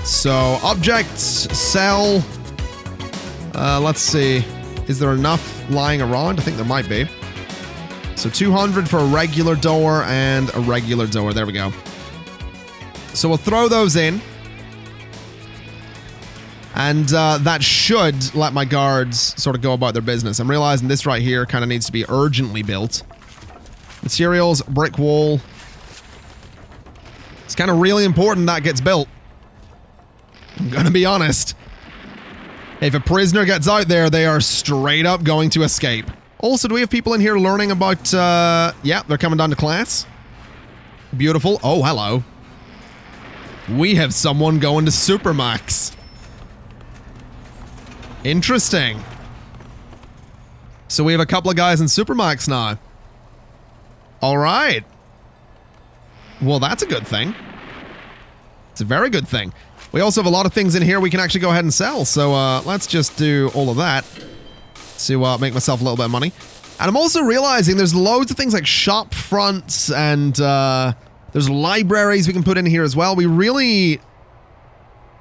So, objects, sell. Let's see. Is there enough lying around? I think there might be. So 200 for a regular door and a regular door. There we go. So we'll throw those in. And that should let my guards sort of go about their business. I'm realizing this right here kind of needs to be urgently built. Materials, brick wall. It's kind of really important that gets built. I'm gonna be honest. If a prisoner gets out there, they are straight up going to escape. Also, do we have people in here learning about, yeah, they're coming down to class. Beautiful. Oh, hello. We have someone going to Supermax. Interesting. So we have a couple of guys in Supermax now. All right. Well, that's a good thing. It's a very good thing. We also have a lot of things in here we can actually go ahead and sell. So let's just do all of that to make myself a little bit of money. And I'm also realizing there's loads of things like shop fronts and there's libraries we can put in here as well. We really...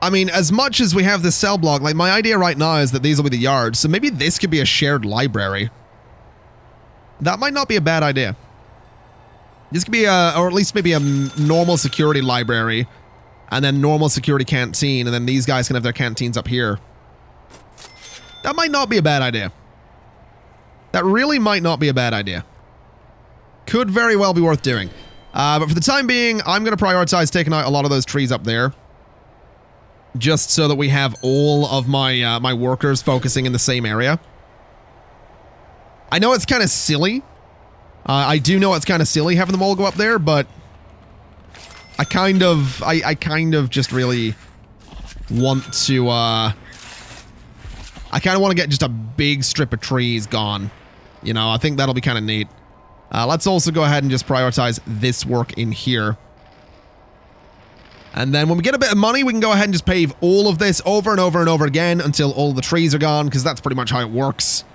I mean, as much as we have this cell block, like my idea right now is that these will be the yards. So maybe this could be a shared library. That might not be a bad idea. This could be a, or at least maybe a normal security library. And then normal security canteen, and then these guys can have their canteens up here. That might not be a bad idea. That really might not be a bad idea. Could very well be worth doing. But for the time being, I'm going to prioritize taking out a lot of those trees up there. Just so that we have all of my my workers focusing in the same area. I know it's kind of silly. I do know it's kind of silly having them all go up there, but... I kind of just really want to, I kind of want to get just a big strip of trees gone. You know, I think that'll be kind of neat. Let's also go ahead and just prioritize this work in here. And then when we get a bit of money, we can go ahead and just pave all of this over and over and over again until all the trees are gone, because that's pretty much how it works.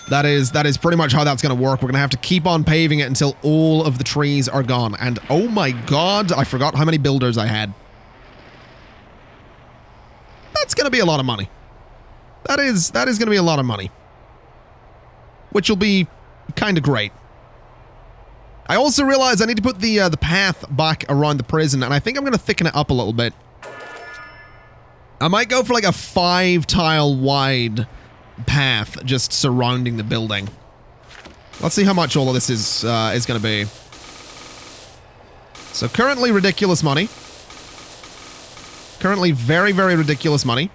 That is pretty much how that's going to work. We're going to have to keep on paving it until all of the trees are gone. And oh my god, I forgot how many builders I had. That's going to be a lot of money. That is going to be a lot of money. Which will be kind of great. I also realized I need to put the path back around the prison, and I think I'm going to thicken it up a little bit. I might go for like a 5-tile wide path just surrounding the building. Let's see how much all of this is going to be. So currently ridiculous money. Currently very, very ridiculous money.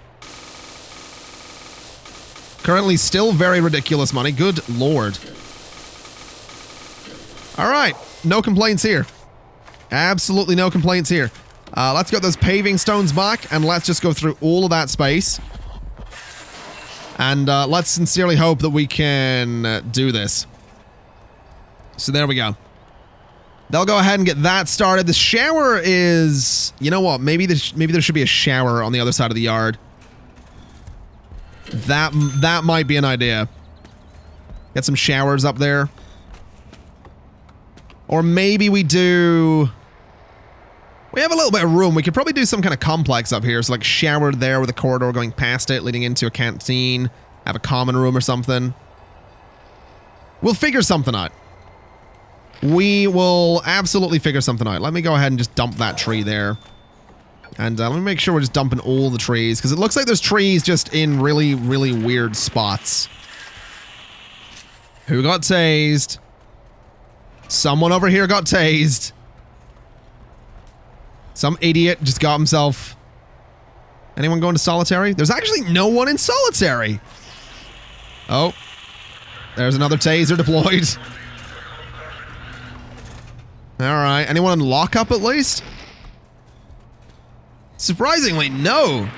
Currently still very ridiculous money. Good lord. All right. No complaints here. Absolutely no complaints here. Let's get those paving stones back and let's just go through all of that space. And let's sincerely hope that we can do this. So there we go. They'll go ahead and get that started. The shower is... You know what? Maybe there should be a shower on the other side of the yard. That might be an idea. Get some showers up there. Or maybe we do... We have a little bit of room. We could probably do some kind of complex up here. So like shower there with a corridor going past it, leading into a canteen. Have a common room or something. We'll figure something out. We will absolutely figure something out. Let me go ahead and just dump that tree there. And let me make sure we're just dumping all the trees. Because it looks like there's trees just in really, really weird spots. Who got tased? Someone over here got tased. Some idiot just got himself... Anyone going to solitary? There's actually no one in solitary. Oh. There's another taser deployed. Alright. Anyone in lockup at least? Surprisingly, no.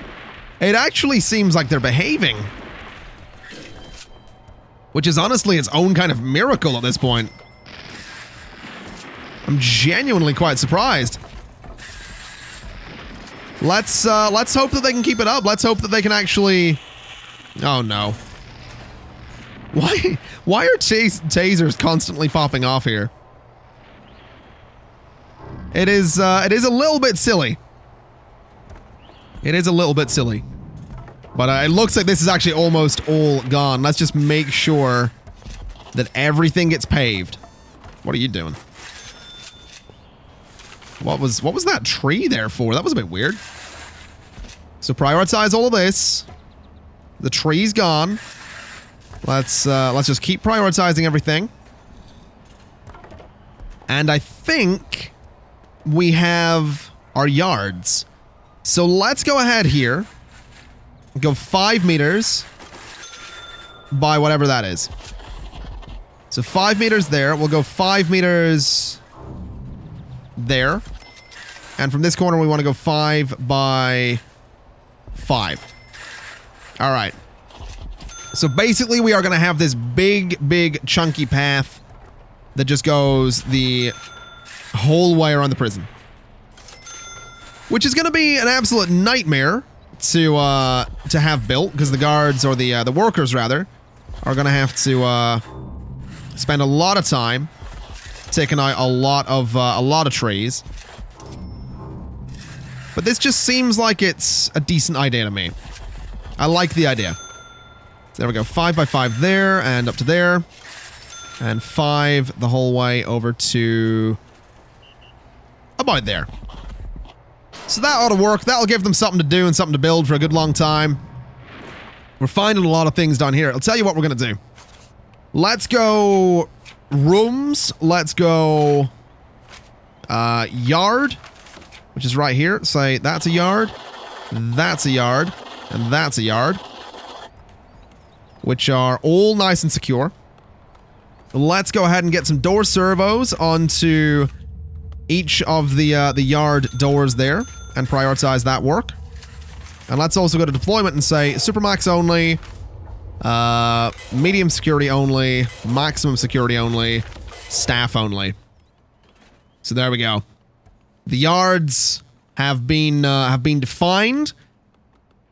It actually seems like they're behaving. Which is honestly its own kind of miracle at this point. I'm genuinely quite surprised. Let's hope that they can keep it up. Let's hope that they can actually... Oh no. Why are tasers constantly popping off here? It is a little bit silly. It is a little bit silly. But it looks like this is actually almost all gone. Let's just make sure that everything gets paved. What are you doing? What was that tree there for? That was a bit weird. So prioritize all of this. The tree's gone. Let's just keep prioritizing everything. And I think we have our yards. So let's go ahead here. Go 5 meters by whatever that is. So 5 meters there. We'll go 5 meters there. And from this corner, we want to go 5 by 5. All right. So basically, we are going to have this big chunky path that just goes the whole way around the prison. Which is going to be an absolute nightmare to have built, because the guards, or the workers rather, are going to have to spend a lot of time taking out a lot of trees. But this just seems like it's a decent idea to me. I like the idea. So there we go, 5 by 5 there, and up to there. And 5 the whole way over to about there. So that ought to work. That'll give them something to do and something to build for a good long time. We're finding a lot of things down here. I'll tell you what we're going to do. Let's go rooms. Let's go yard, which is right here. Say that's a yard, that's a yard, and that's a yard, which are all nice and secure. Let's go ahead and get some door servos onto each of the yard doors there and prioritize that work. And let's also go to deployment and say supermax only, medium security only, maximum security only, staff only. So there we go. The yards have been defined.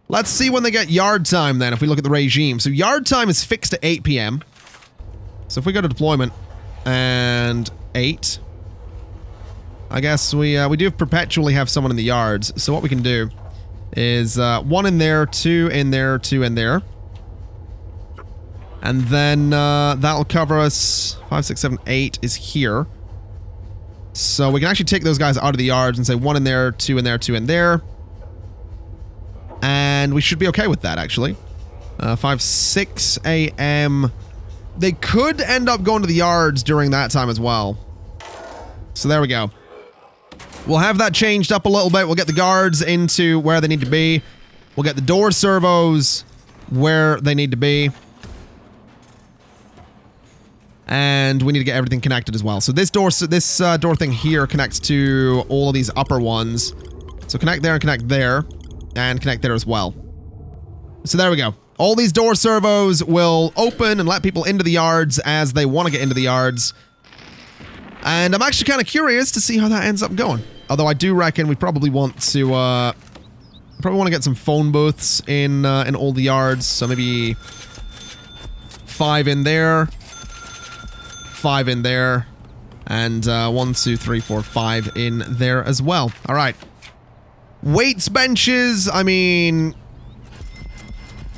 Let's see when they get yard time then, if we look at the regime. So yard time is fixed to 8 p.m. So if we go to deployment and 8, I guess we do perpetually have someone in the yards. So what we can do is 1 in there, 2 in there, 2 in there. And then that'll cover us. 5, 6, 7, 8 is here. So we can actually take those guys out of the yards and say 1 in there, 2 in there, 2 in there. And we should be okay with that, actually. 5, 6 a.m. They could end up going to the yards during that time as well. So there we go. We'll have that changed up a little bit. We'll get the guards into where they need to be. We'll get the door servos where they need to be. And we need to get everything connected as well. So this door thing here connects to all of these upper ones. So connect there and connect there. And connect there as well. So there we go. All these door servos will open and let people into the yards as they want to get into the yards. And I'm actually kind of curious to see how that ends up going. Although I do reckon we probably want to get some phone booths in all the yards. So maybe 5 in there, 5 in there, and 1, 2, 3, 4, 5 in there as well. All right. Weights benches, I mean,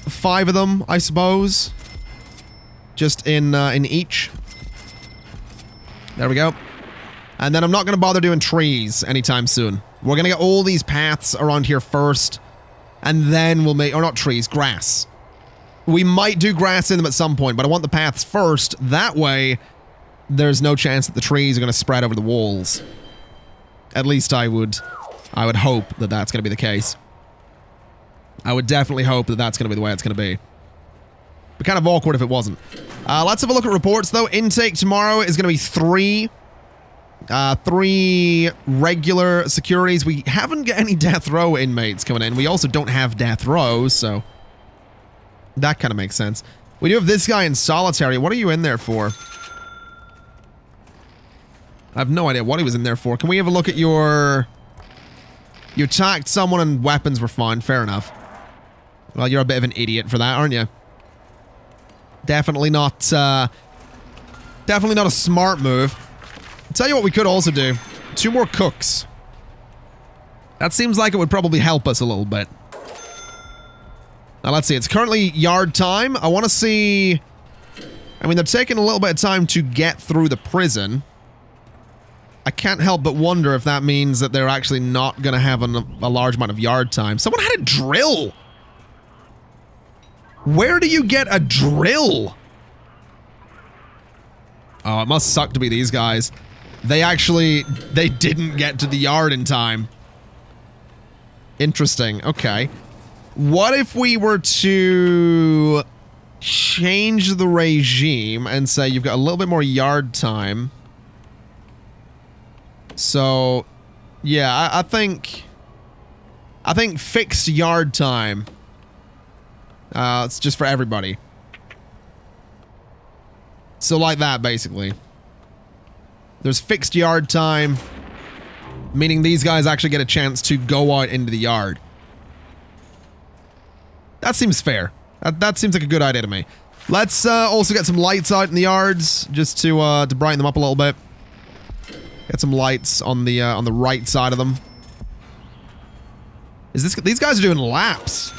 5 of them, I suppose. Just in each. There we go. And then I'm not going to bother doing trees anytime soon. We're going to get all these paths around here first. And then we'll make, or not trees, grass. We might do grass in them at some point, but I want the paths first. That way, there's no chance that the trees are going to spread over the walls. At least I would hope that that's going to be the case. I would definitely hope that that's going to be the way it's going to be. But kind of awkward if it wasn't. Let's have a look at reports, though. Intake tomorrow is going to be 3. 3 regular securities. We haven't got any death row inmates coming in. We also don't have death row, so that kind of makes sense. We do have this guy in solitary. What are you in there for? I have no idea what he was in there for. Can we have a look at your... You attacked someone and weapons were fine. Fair enough. Well, you're a bit of an idiot for that, aren't you? Definitely not a smart move. I'll tell you what we could also do. 2 more cooks. That seems like it would probably help us a little bit. Let's see. It's currently yard time. I want to see... I mean, they're taking a little bit of time to get through the prison. I can't help but wonder if that means that they're actually not going to have a large amount of yard time. Someone had a drill! Where do you get a drill? Oh, it must suck to be these guys. They didn't get to the yard in time. Interesting. Okay. What if we were to change the regime and say you've got a little bit more yard time? So, yeah, I think fixed yard time. It's just for everybody. So like that, basically. There's fixed yard time, meaning these guys actually get a chance to go out into the yard. That seems fair. That seems like a good idea to me. Let's also get some lights out in the yards, just to brighten them up a little bit. Get some lights on the right side of them. These guys are doing laps.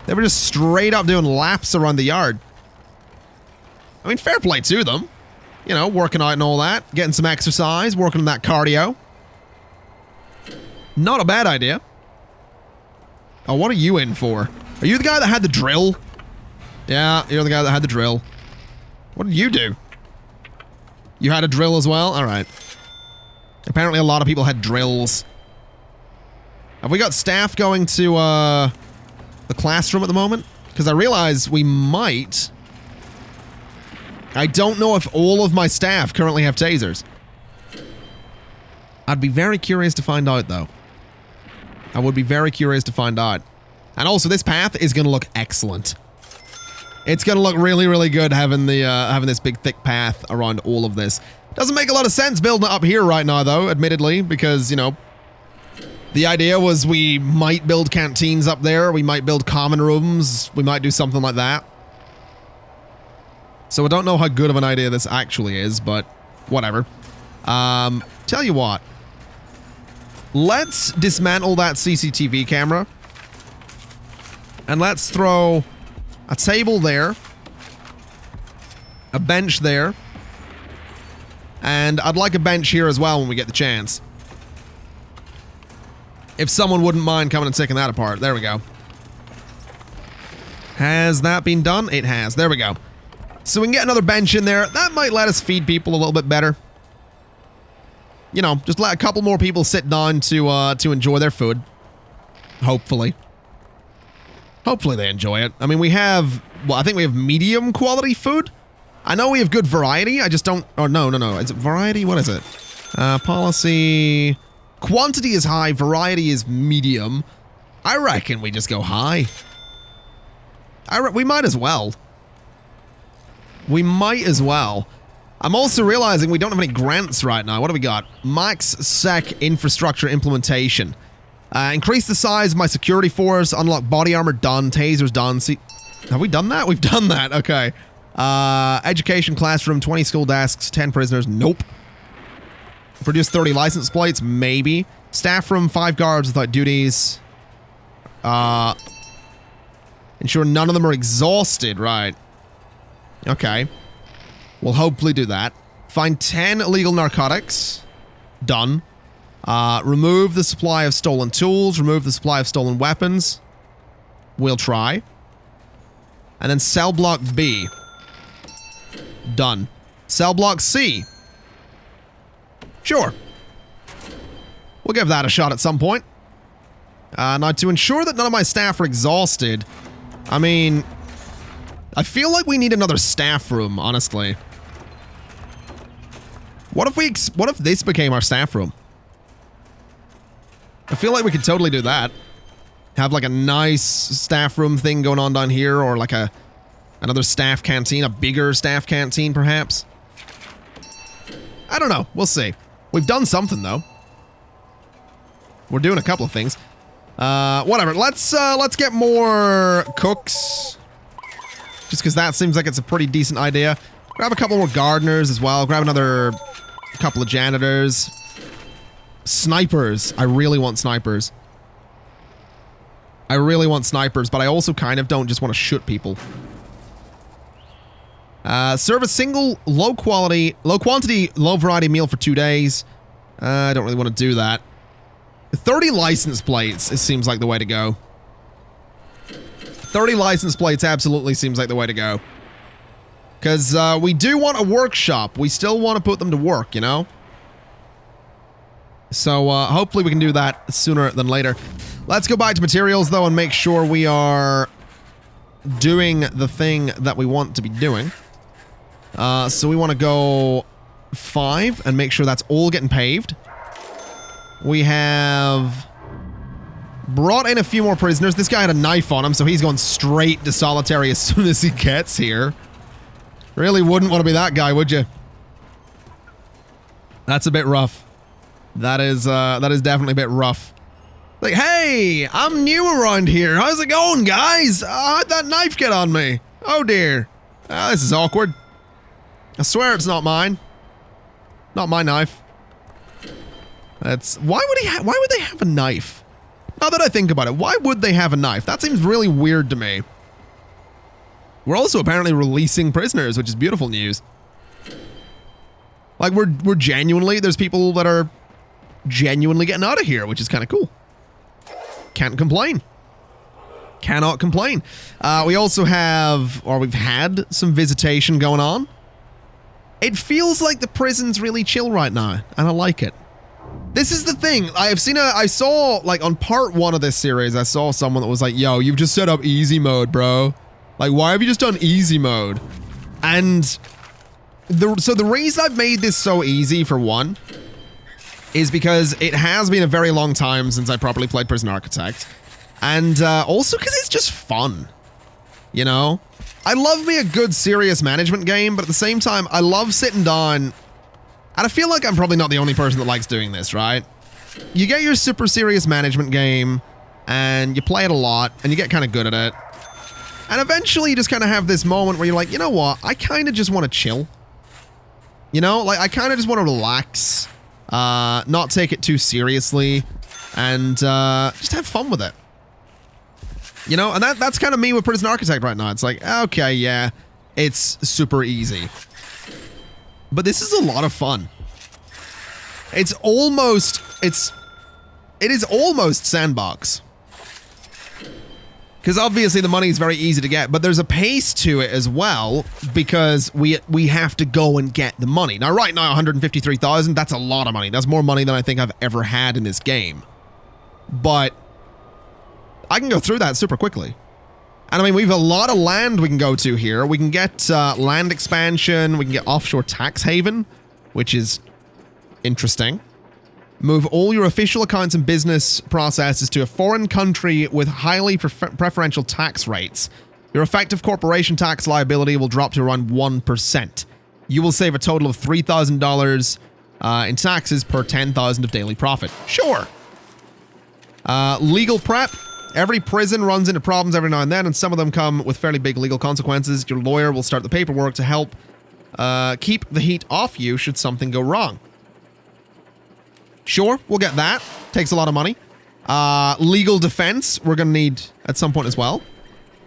They were just straight up doing laps around the yard. I mean, fair play to them. You know, working out and all that. Getting some exercise, working on that cardio. Not a bad idea. Oh, what are you in for? Are you the guy that had the drill? Yeah, you're the guy that had the drill. What did you do? You had a drill as well? Alright. Apparently a lot of people had drills. Have we got staff going to, the classroom at the moment? Because I realize we might... I don't know if all of my staff currently have tasers. I'd be very curious to find out, though. I would be very curious to find out. And also, this path is going to look excellent. It's going to look really, really good having the having this big, thick path around all of this. Doesn't make a lot of sense building it up here right now, though, admittedly, because, you know, the idea was we might build canteens up there, we might build common rooms, we might do something like that. So I don't know how good of an idea this actually is, but whatever. Tell you what. Let's dismantle that CCTV camera. And let's throw a table there. A bench there. And I'd like a bench here as well when we get the chance. If someone wouldn't mind coming and taking that apart. There we go. Has that been done? It has. There we go. So we can get another bench in there. That might let us feed people a little bit better. You know, just let a couple more people sit down to enjoy their food. Hopefully. Hopefully they enjoy it. I mean, we have... Well, I think we have medium quality food. I know we have good variety. I just don't... Oh, no. Is it variety? What is it? Policy... Quantity is high. Variety is medium. I reckon we just go high. We might as well. We might as well. I'm also realizing we don't have any grants right now. What do we got? Max Sec Infrastructure Implementation. Increase the size of my security force. Unlock body armor done. Tasers done. See, have we done that? We've done that. Okay. Education classroom. 20 school desks. 10 prisoners. Nope. Produce 30 license plates. Maybe. Staff room. 5 guards without duties. Ensure none of them are exhausted. Right. Okay. We'll hopefully do that. Find 10 illegal narcotics. Done. Remove the supply of stolen tools. Remove the supply of stolen weapons. We'll try. And then cell block B. Done. Cell block C. Sure. We'll give that a shot at some point. Now, to ensure that none of my staff are exhausted, I mean... I feel like we need another staff room, honestly. What if this became our staff room? I feel like we could totally do that. Have like a nice staff room thing going on down here, or like another staff canteen, a bigger staff canteen perhaps. I don't know. We'll see. We've done something though. We're doing a couple of things. Whatever. Let's get more cooks. Just because that seems like it's a pretty decent idea. Grab a couple more gardeners as well. Grab another couple of janitors. Snipers. I really want snipers. I really want snipers, but I also kind of don't just want to shoot people. Serve a single low quantity, low variety meal for 2 days. I don't really want to do that. 30 license plates, it seems like the way to go. 30 license plates absolutely seems like the way to go. Because we do want a workshop. We still want to put them to work, you know? So hopefully we can do that sooner than later. Let's go back to materials, though, and make sure we are doing the thing that we want to be doing. So we want to go 5 and make sure that's all getting paved. We have brought in a few more prisoners. This guy had a knife on him, so he's going straight to solitary as soon as he gets here. Really wouldn't want to be that guy, would you? That's a bit rough. That is definitely a bit rough. Like, hey, I'm new around here. How's it going, guys? How'd that knife get on me? Oh, dear. This is awkward. I swear it's not mine. Not my knife. That's... Why would they have a knife? Now that I think about it, why would they have a knife? That seems really weird to me. We're also apparently releasing prisoners, which is beautiful news. Like, we're genuinely... There's people that are genuinely getting out of here, which is kind of cool. Can't complain. Cannot complain. We also have... Or we've had some visitation going on. It feels like the prison's really chill right now, and I like it. This is the thing. I saw, like, on part 1 of this series, I saw someone that was like, yo, you've just set up easy mode, bro. Like, why have you just done easy mode? And so the reason I've made this so easy, for one, is because it has been a very long time since I properly played Prison Architect. And also because it's just fun. You know? I love me a good serious management game, but at the same time, I love sitting down, and I feel like I'm probably not the only person that likes doing this, right? You get your super serious management game, and you play it a lot, and you get kind of good at it. And eventually you just kind of have this moment where you're like, you know what? I kind of just want to chill. You know? Like, I kind of just want to relax, not take it too seriously, and just have fun with it. You know, and that's kind of me with Prison Architect right now. It's like, okay, yeah, it's super easy. But this is a lot of fun. It is almost sandbox. Because obviously the money is very easy to get, but there's a pace to it as well, because we have to go and get the money. Now, right now, 153,000, that's a lot of money. That's more money than I think I've ever had in this game. But I can go through that super quickly. And I mean, we have a lot of land we can go to here. We can get land expansion. We can get offshore tax haven, which is interesting. Move all your official accounts and business processes to a foreign country with highly preferential tax rates. Your effective corporation tax liability will drop to around 1%. You will save a total of $3,000 in taxes per 10,000 of daily profit. Sure. Legal prep. Every prison runs into problems every now and then, and some of them come with fairly big legal consequences. Your lawyer will start the paperwork to help keep the heat off you should something go wrong. Sure, we'll get that. Takes a lot of money. Legal defense, we're going to need at some point as well.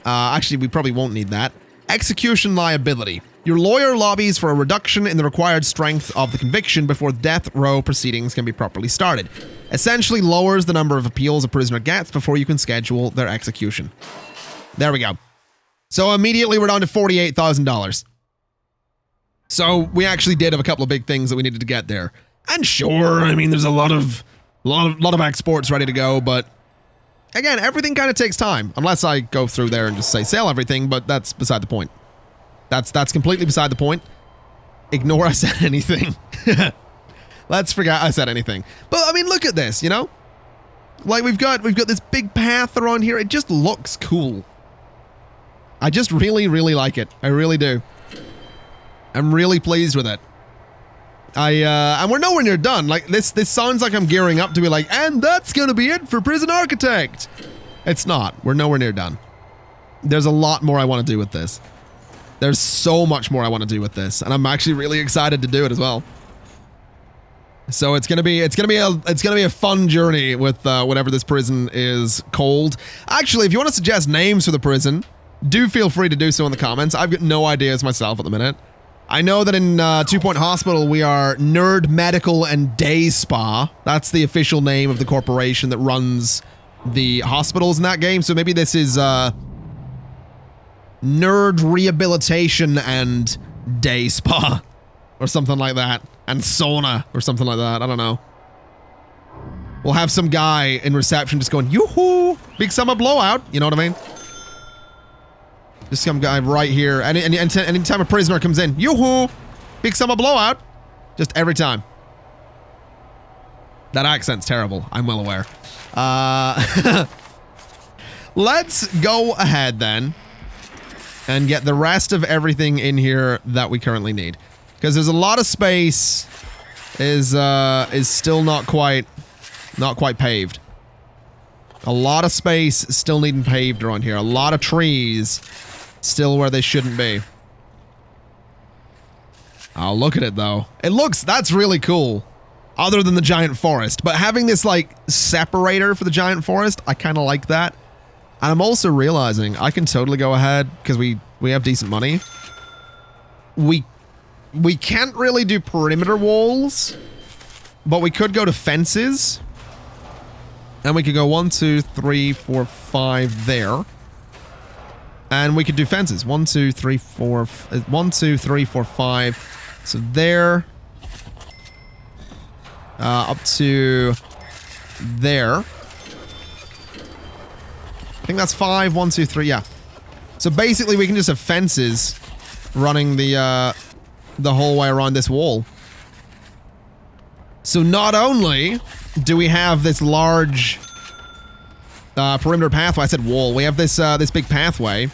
Actually, we probably won't need that. Execution liability. Your lawyer lobbies for a reduction in the required strength of the conviction before death row proceedings can be properly started. Essentially lowers the number of appeals a prisoner gets before you can schedule their execution. There we go. So immediately we're down to $48,000. So we actually did have a couple of big things that we needed to get there. And sure, I mean, there's a lot of exports ready to go, but again, everything kind of takes time. Unless I go through there and just say sell everything, but that's beside the point. That's completely beside the point. Ignore I said anything. Let's forget I said anything. But I mean, look at this, you know? Like we've got this big path around here. It just looks cool. I just really, really like it. I really do. I'm really pleased with it. And we're nowhere near done. Like this sounds like I'm gearing up to be like, and that's gonna be it for Prison Architect. It's not. We're nowhere near done. There's a lot more I want to do with this. There's so much more I want to do with this, and I'm actually really excited to do it as well. So it's gonna be a fun journey with whatever this prison is called. Actually, if you want to suggest names for the prison, do feel free to do so in the comments. I've got no ideas myself at the minute. I know that in 2 Point Hospital we are Nerd Medical and Day Spa. That's the official name of the corporation that runs the hospitals in that game. So maybe this is Nerd Rehabilitation and Day Spa or something like that. And sauna or something like that. I don't know. We'll have some guy in reception just going, yoo-hoo, big summer blowout. You know what I mean? Just some guy right here. Anytime a prisoner comes in, yoo-hoo, big summer blowout. Just every time. That accent's terrible. I'm well aware. Let's go ahead then and get the rest of everything in here that we currently need. Because there's a lot of space is still not quite paved. A lot of space still needing paved around here. A lot of trees still where they shouldn't be. Oh, look at it though. That's really cool. Other than the giant forest. But having this like separator for the giant forest, I kind of like that. And I'm also realizing I can totally go ahead because we have decent money. We can't really do perimeter walls, but we could go to fences. And we could go 1, 2, 3, 4, 5 there. And we could do fences. 1, 2, 3, 4, 1, 2, 3, 4, 5. So there. Up to there. I think that's 5, 1, 2, 3, yeah. So basically we can just have fences running the whole way around this wall. So not only do we have this large perimeter pathway, I said wall, we have this this big pathway.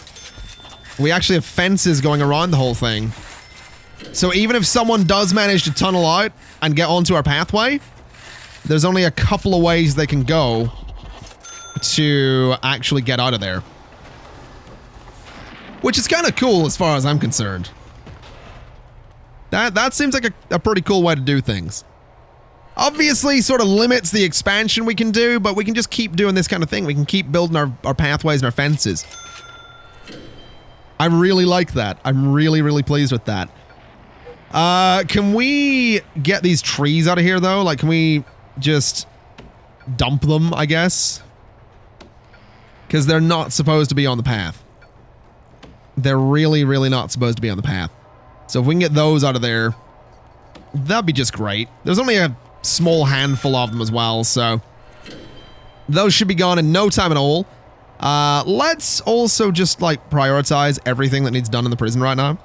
We actually have fences going around the whole thing. So even if someone does manage to tunnel out and get onto our pathway, there's only a couple of ways they can go to actually get out of there. Which is kind of cool as far as I'm concerned. That seems like a pretty cool way to do things. Obviously, sort of limits the expansion we can do, but we can just keep doing this kind of thing. We can keep building our pathways and our fences. I really like that. I'm really, really pleased with that. Can we get these trees out of here, though? Like, can we just dump them, I guess? Because they're not supposed to be on the path. They're really, really not supposed to be on the path. So if we can get those out of there, that'd be just great. There's only a small handful of them as well, so those should be gone in no time at all. Let's also just like prioritize everything that needs done in the prison right now.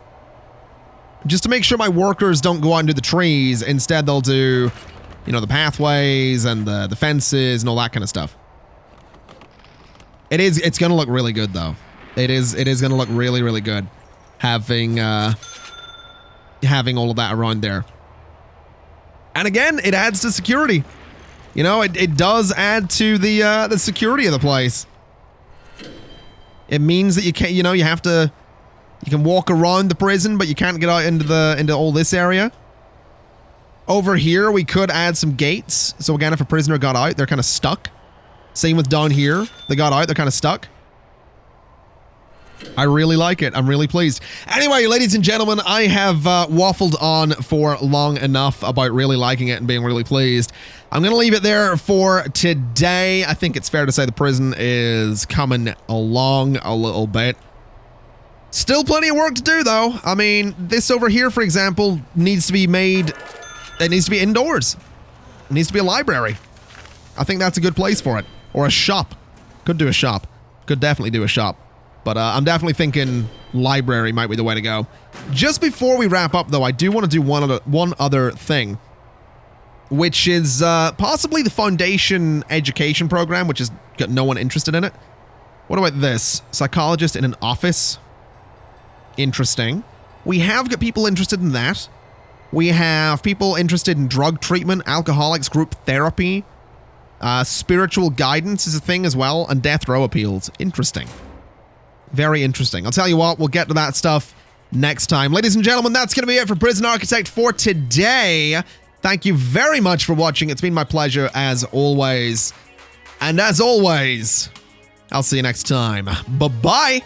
Just to make sure my workers don't go out and do the trees. Instead, they'll do, you know, the pathways and the fences and all that kind of stuff. It's going to look really good, though. It is going to look really, really good having all of that around there. And again, it adds to security. You know, it does add to the security of the place. It means that you can't, you know, you can walk around the prison, but you can't get out into all this area. Over here, we could add some gates. So again, if a prisoner got out, they're kind of stuck. Same with down here. They got out, they're kind of stuck. I really like it. I'm really pleased. Anyway, ladies and gentlemen, I have waffled on for long enough about really liking it and being really pleased. I'm going to leave it there for today. I think it's fair to say the prison is coming along a little bit. Still plenty of work to do, though. I mean, this over here, for example, needs to be made... It needs to be indoors. It needs to be a library. I think that's a good place for it. Or a shop. Could do a shop. Could definitely do a shop. But I'm definitely thinking library might be the way to go. Just before we wrap up, though, I do want to do one other thing, which is possibly the foundation education program, which has got no one interested in it. What about this? Psychologist in an office. Interesting. We have got people interested in that. We have people interested in drug treatment, alcoholics group therapy, spiritual guidance is a thing as well, and death row appeals. Interesting. Very interesting. I'll tell you what, we'll get to that stuff next time. Ladies and gentlemen, that's going to be it for Prison Architect for today. Thank you very much for watching. It's been my pleasure as always. And as always, I'll see you next time. Bye-bye.